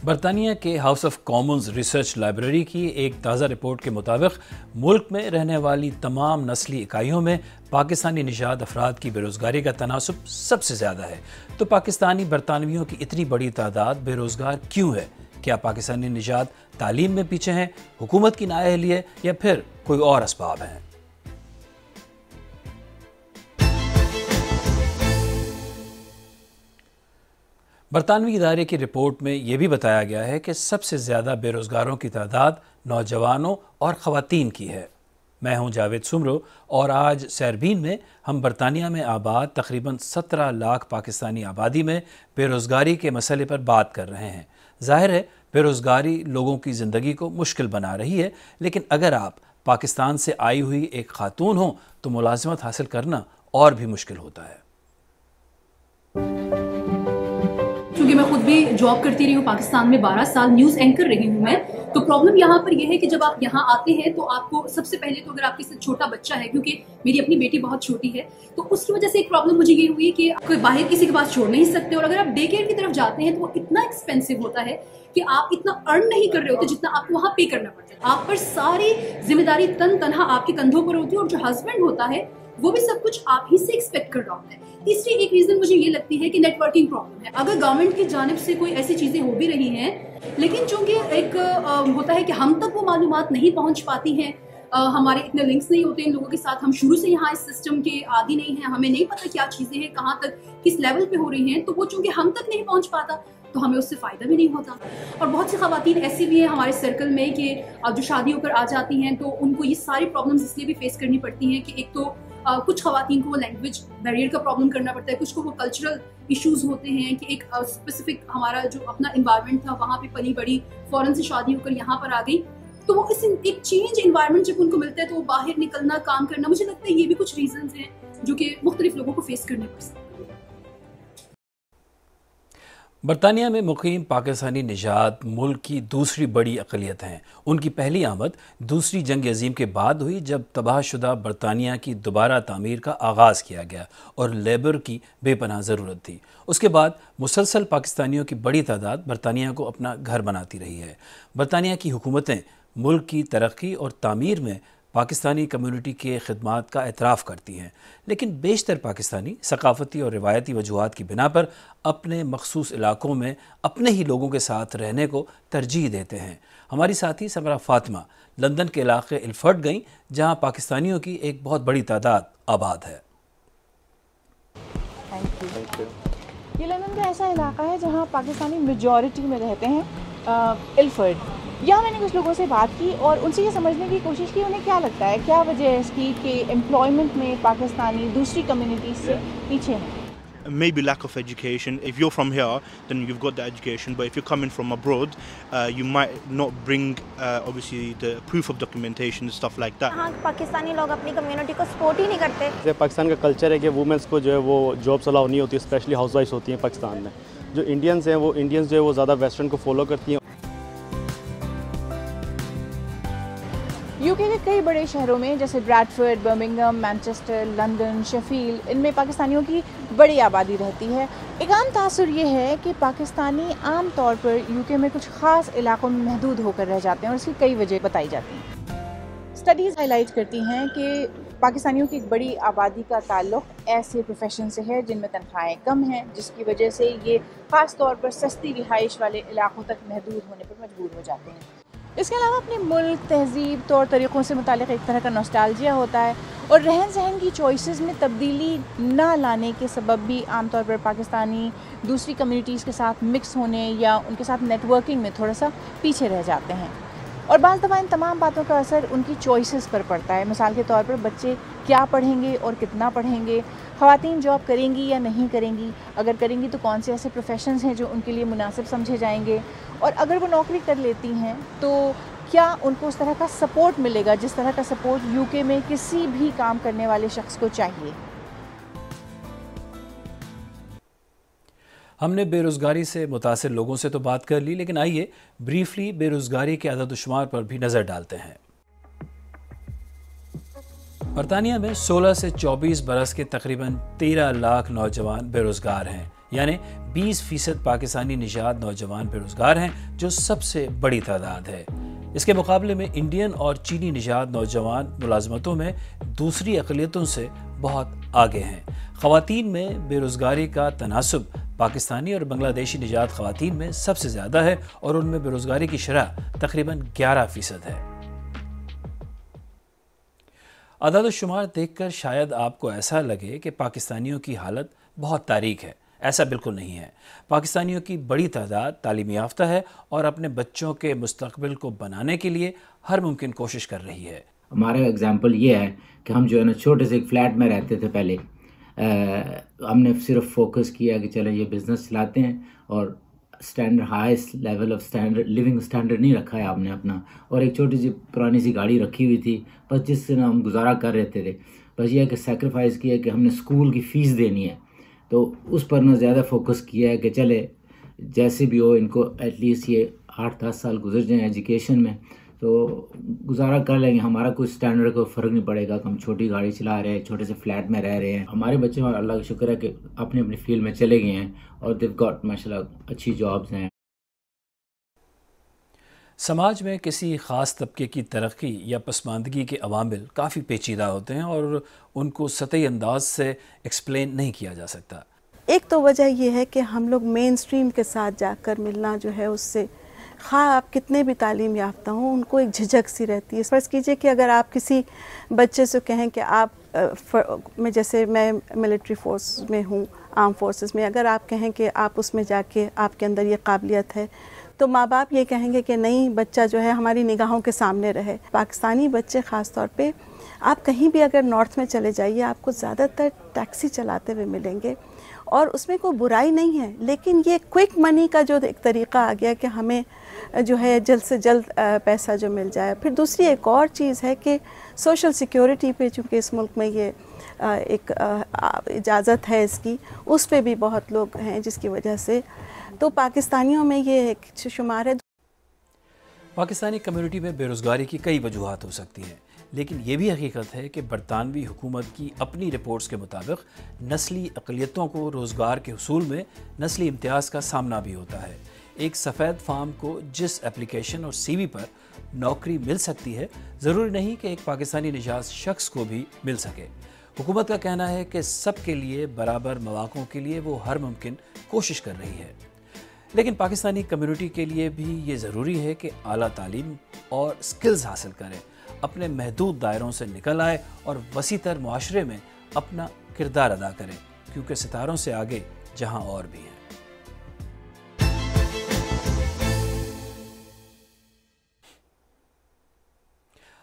برطانیہ کے house of Commons research library کی ایک تازہ رپورٹ کے مطابق ملک میں رہنے والی تمام نسلی اکائیوں میں پاکستانی نژاد افراد کی بے روزگاری کا تناسب سب سے زیادہ ہے۔ تو پاکستانی برطانویوں کی اتنی بڑی تعداد بے روزگار کیوں ہے؟ کیا پاکستانی نژاد تعلیم میں پیچھے ہیں، حکومت کی نااہلی ہے یا پھر کوئی اور اسباب ہیں؟ برطانوی ادارے کی رپورٹ میں یہ بھی بتایا گیا ہے کہ سب سے زیادہ بے روزگاروں کی تعداد نوجوانوں اور خواتین کی ہے۔ میں ہوں جاوید سمرو اور آج سیربین میں ہم برطانیہ میں آباد تقریباً 17 لاکھ پاکستانی آبادی میں بے روزگاری کے مسئلے پر بات کر رہے ہیں۔ ظاہر ہے بے روزگاری لوگوں کی زندگی کو مشکل بنا رہی ہے، لیکن اگر آپ پاکستان سے آئی ہوئی ایک خاتون ہوں تو ملازمت حاصل کرنا اور بھی مشکل ہوتا ہے۔ کیونکہ میں خود بھی جاب کرتی رہی ہوں پاکستان میں، 12 سال نیوز اینکر رہی ہوں میں، تو پرابلم یہاں پر یہ ہے کہ جب آپ یہاں آتے ہیں تو آپ کو سب سے پہلے تو اگر آپ کے ساتھ چھوٹا بچہ ہے، کیونکہ میری اپنی بیٹی بہت چھوٹی ہے، تو اس کی وجہ سے ایک پرابلم مجھے یہ ہوئی کہ کوئی باہر کسی کے پاس چھوڑ نہیں سکتے، اور اگر آپ ڈے کیئر کی طرف جاتے ہیں تو وہ اتنا ایکسپینسو ہوتا ہے کہ آپ اتنا ارن نہیں کر رہے ہوتے جتنا آپ کو وہاں پے کرنا پڑتا ہے۔ آپ پر ساری ذمہ داری تنہا آپ کے کندھوں پر ہوتی ہے، اور جو ہسبینڈ ہوتا ہے وہ بھی سب کچھ آپ ہی سے ایکسپیکٹ کر رہا ہوتا ہے۔ تیسری ایک ریزن مجھے یہ لگتی ہے کہ نیٹ ورکنگ پرابلم ہے۔ اگر گورنمنٹ کی جانب سے کوئی ایسی چیزیں ہو بھی رہی ہیں، لیکن چونکہ ایک ہوتا ہے کہ ہم تک وہ معلومات نہیں پہنچ پاتی ہیں، ہمارے اتنے لنکس نہیں ہوتے ان لوگوں کے ساتھ، ہم شروع سے یہاں اس سسٹم کے عادی نہیں ہیں، ہمیں نہیں پتہ کیا چیزیں ہیں، کہاں تک کس لیول پہ ہو رہی ہیں، تو وہ چونکہ ہم تک نہیں پہنچ پاتا تو ہمیں اس سے فائدہ بھی نہیں ہوتا۔ اور بہت سی خواتین ایسی بھی ہیں ہمارے سرکل میں کہ جو شادی ہو کر آ جاتی ہیں تو ان کو یہ ساری پرابلمز اس لیے بھی فیس کرنی پڑتی ہیں کہ ایک تو کچھ خواتین کو وہ لینگویج بیریئر کا پرابلم کرنا پڑتا ہے، کچھ کو وہ کلچرل ایشوز ہوتے ہیں کہ ایک اسپیسیفک ہمارا جو اپنا انوائرمنٹ تھا وہاں پہ پلی بڑی، فوراً سے شادی ہو کر یہاں پر آ گئی، تو وہ اس ایک چینج انوائرمنٹ جب ان کو ملتا ہے تو وہ باہر نکلنا، کام کرنا، مجھے لگتا ہے یہ بھی کچھ ریزنز ہیں جو کہ مختلف لوگوں کو فیس کرنے پڑ سکتے ہیں۔ برطانیہ میں مقیم پاکستانی نژاد ملک کی دوسری بڑی اقلیت ہیں۔ ان کی پہلی آمد دوسری جنگ عظیم کے بعد ہوئی جب تباہ شدہ برطانیہ کی دوبارہ تعمیر کا آغاز کیا گیا اور لیبر کی بے پناہ ضرورت تھی۔ اس کے بعد مسلسل پاکستانیوں کی بڑی تعداد برطانیہ کو اپنا گھر بناتی رہی ہے۔ برطانیہ کی حکومتیں ملک کی ترقی اور تعمیر میں پاکستانی کمیونٹی کے خدمات کا اعتراف کرتی ہیں، لیکن بیشتر پاکستانی ثقافتی اور روایتی وجوہات کی بنا پر اپنے مخصوص علاقوں میں اپنے ہی لوگوں کے ساتھ رہنے کو ترجیح دیتے ہیں۔ ہماری ساتھی سمرہ فاطمہ لندن کے علاقے الفرڈ گئیں جہاں پاکستانیوں کی ایک بہت بڑی تعداد آباد ہے۔ یہ لندن کا ایسا علاقہ ہے جہاں پاکستانی میجورٹی میں رہتے ہیں، الفرڈ۔ یہاں میں نے کچھ لوگوں سے بات کی اور ان سے یہ سمجھنے کی کوشش کی انہیں کیا لگتا ہے، کیا وجہ ہے اس کی کہ امپلائمنٹ میں پاکستانی دوسری کمیونٹیز سے پیچھے ہیں۔ Maybe lack of education. If you're from here, then you've got the education. But if you're coming from abroad, you might not bring obviously the proof of documentation and stuff like that. ہاں پاکستانی لوگ اپنی community کو support ہی نہیں کرتے۔ جیسے پاکستان کا culture ہے کہ وومنس کو جو ہے وہ جابس الاؤ نہیں ہوتی، اسپیشلی ہاؤس وائفس ہوتی ہیں پاکستان میں۔ جو انڈینس ہیں وہ انڈینس جو ہے وہ زیادہ ویسٹرن کو فالو کرتی ہیں۔ یو کے کئی بڑے شہروں میں جیسے Bradford, Birmingham, Manchester, London, Sheffield, ان میں پاکستانیوں کی بڑی آبادی رہتی ہے۔ ایک عام تاثر یہ ہے کہ پاکستانی عام طور پر یو کے میں کچھ خاص علاقوں میں محدود ہو کر رہ جاتے ہیں اور اس کی کئی وجہ بتائی جاتی ہیں۔ اسٹڈیز ہائی لائٹ کرتی ہیں کہ پاکستانیوں کی ایک بڑی آبادی کا تعلق ایسے پروفیشن سے ہے جن میں تنخواہیں کم ہیں، جس کی وجہ سے یہ خاص طور پر سستی رہائش والے علاقوں تک محدود ہونے پر مجبور ہو جاتے ہیں۔ اس کے علاوہ اپنے ملک، تہذیب، طور طریقوں سے متعلق ایک طرح کا نوسٹالجیا ہوتا ہے، اور رہن سہن کی چوائسز میں تبدیلی نہ لانے کے سبب بھی عام طور پر پاکستانی دوسری کمیونٹیز کے ساتھ مکس ہونے یا ان کے ساتھ نیٹ ورکنگ میں تھوڑا سا پیچھے رہ جاتے ہیں، اور بعض دفعہ ان تمام باتوں کا اثر ان کی چوائسز پر پڑتا ہے۔ مثال کے طور پر بچے کیا پڑھیں گے اور کتنا پڑھیں گے، خواتین جاب کریں گی یا نہیں کریں گی، اگر کریں گی تو کون سے ایسے پروفیشنز ہیں جو ان کے لیے مناسب سمجھے جائیں گے، اور اگر وہ نوکری کر لیتی ہیں تو کیا ان کو اس طرح کا سپورٹ ملے گا جس طرح کا سپورٹ یو کے میں کسی بھی کام کرنے والے شخص کو چاہیے۔ ہم نے بے روزگاری سے متاثر لوگوں سے تو بات کر لی، لیکن آئیے بریفلی بے روزگاری کے عدد و شمار پر بھی نظر ڈالتے ہیں۔ برطانیہ میں 16 سے 24 برس کے تقریباً 13 لاکھ نوجوان بے روزگار ہیں۔ یعنی 20% پاکستانی نژاد نوجوان بے روزگار ہیں، جو سب سے بڑی تعداد ہے۔ اس کے مقابلے میں انڈین اور چینی نژاد نوجوان ملازمتوں میں دوسری اقلیتوں سے بہت آگے ہیں۔ خواتین میں بے روزگاری کا تناسب پاکستانی اور بنگلہ دیشی نژاد خواتین میں سب سے زیادہ ہے اور ان میں بے روزگاری کی شرح تقریباً 11% ہے۔ اعداد و شمار دیکھ کر شاید آپ کو ایسا لگے کہ پاکستانیوں کی حالت بہت تاریک ہے۔ ایسا بالکل نہیں ہے۔ پاکستانیوں کی بڑی تعداد تعلیم یافتہ ہے اور اپنے بچوں کے مستقبل کو بنانے کے لیے ہر ممکن کوشش کر رہی ہے۔ ہمارا اگزامپل یہ ہے کہ ہم جو ہے نا چھوٹے سے ایک فلیٹ میں رہتے تھے پہلے، ہم نے صرف فوکس کیا کہ چلیں یہ بزنس چلاتے ہیں اور standard highest level of standard living standard نہیں رکھا ہے آپ نے اپنا، اور ایک چھوٹی سی پرانی سی گاڑی رکھی ہوئی تھی بس، جس سے ہم گزارا کر رہتے تھے۔ بس یہ ہے کہ سیکریفائز کیا کہ ہم نے اسکول کی فیس دینی ہے، تو اس پر نہ زیادہ فوکس کیا ہے کہ چلے جیسے بھی ہو ان کو ایٹ لیسٹ یہ 8-10 سال گزر جائیں ایجوکیشن میں تو گزارا کر لیں گے، ہمارا کوئی اسٹینڈرڈ کو فرق نہیں پڑے گا کہ ہم چھوٹی گاڑی چلا رہے ہیں، چھوٹے سے فلیٹ میں رہ رہے ہیں۔ ہمارے بچے اللہ کا شکر ہے کہ اپنی اپنی فیلڈ میں چلے گئے ہیں اور دیو گاٹ ماشاءاللہ اچھی جابز ہیں۔ سماج میں کسی خاص طبقے کی ترقی یا پسماندگی کے عوامل کافی پیچیدہ ہوتے ہیں اور ان کو سطحی انداز سے ایکسپلین نہیں کیا جا سکتا۔ ایک تو وجہ یہ ہے کہ ہم لوگ مین سٹریم کے ساتھ جا کر ملنا جو ہے، اس سے خواہ آپ کتنے بھی تعلیم یافتہ ہوں ان کو ایک جھجک سی رہتی ہے۔ فرض کیجئے کہ اگر آپ کسی بچے سے کہیں کہ آپ میں جیسے میں ملٹری فورس میں ہوں، آرم فورسز میں، اگر آپ کہیں کہ آپ اس میں جا کے آپ کے اندر یہ قابلیت ہے تو ماں باپ یہ کہیں گے کہ نہیں، بچہ جو ہے ہماری نگاہوں کے سامنے رہے۔ پاکستانی بچے خاص طور پہ آپ کہیں بھی اگر نارتھ میں چلے جائیے آپ کو زیادہ تر ٹیکسی چلاتے ہوئے ملیں گے، اور اس میں کوئی برائی نہیں ہے، لیکن یہ کوئک منی کا جو ایک طریقہ آ گیا کہ ہمیں جو ہے جلد سے جلد پیسہ جو مل جائے۔ پھر دوسری ایک اور چیز ہے کہ سوشل سیکیورٹی پہ چونکہ اس ملک میں یہ ایک اجازت ہے اس کی، اس پہ بھی بہت لوگ ہیں، جس کی وجہ سے تو پاکستانیوں میں یہ ایک شمار ہے۔ پاکستانی کمیونٹی میں بے روزگاری کی کئی وجوہات ہو سکتی ہیں، لیکن یہ بھی حقیقت ہے کہ برطانوی حکومت کی اپنی رپورٹس کے مطابق نسلی اقلیتوں کو روزگار کے حصول میں نسلی امتیاز کا سامنا بھی ہوتا ہے۔ ایک سفید فام کو جس اپلیکیشن اور سی وی پر نوکری مل سکتی ہے، ضروری نہیں کہ ایک پاکستانی نژاد شخص کو بھی مل سکے۔ حکومت کا کہنا ہے کہ سب کے لیے برابر مواقعوں کے لیے وہ ہر ممکن کوشش کر رہی ہے، لیکن پاکستانی کمیونٹی کے لیے بھی یہ ضروری ہے کہ اعلیٰ تعلیم اور سکلز حاصل کریں، اپنے محدود دائروں سے نکل آئے اور وسیع تر معاشرے میں اپنا کردار ادا کریں، کیونکہ ستاروں سے آگے جہاں اور بھی ہیں۔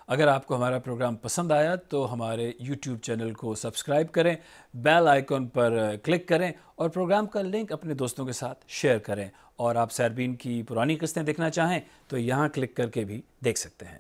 اگر آپ کو ہمارا پروگرام پسند آیا تو ہمارے یوٹیوب چینل کو سبسکرائب کریں، بیل آئیکن پر کلک کریں اور پروگرام کا لنک اپنے دوستوں کے ساتھ شیئر کریں، اور آپ سیربین کی پرانی قسطیں دیکھنا چاہیں تو یہاں کلک کر کے بھی دیکھ سکتے ہیں۔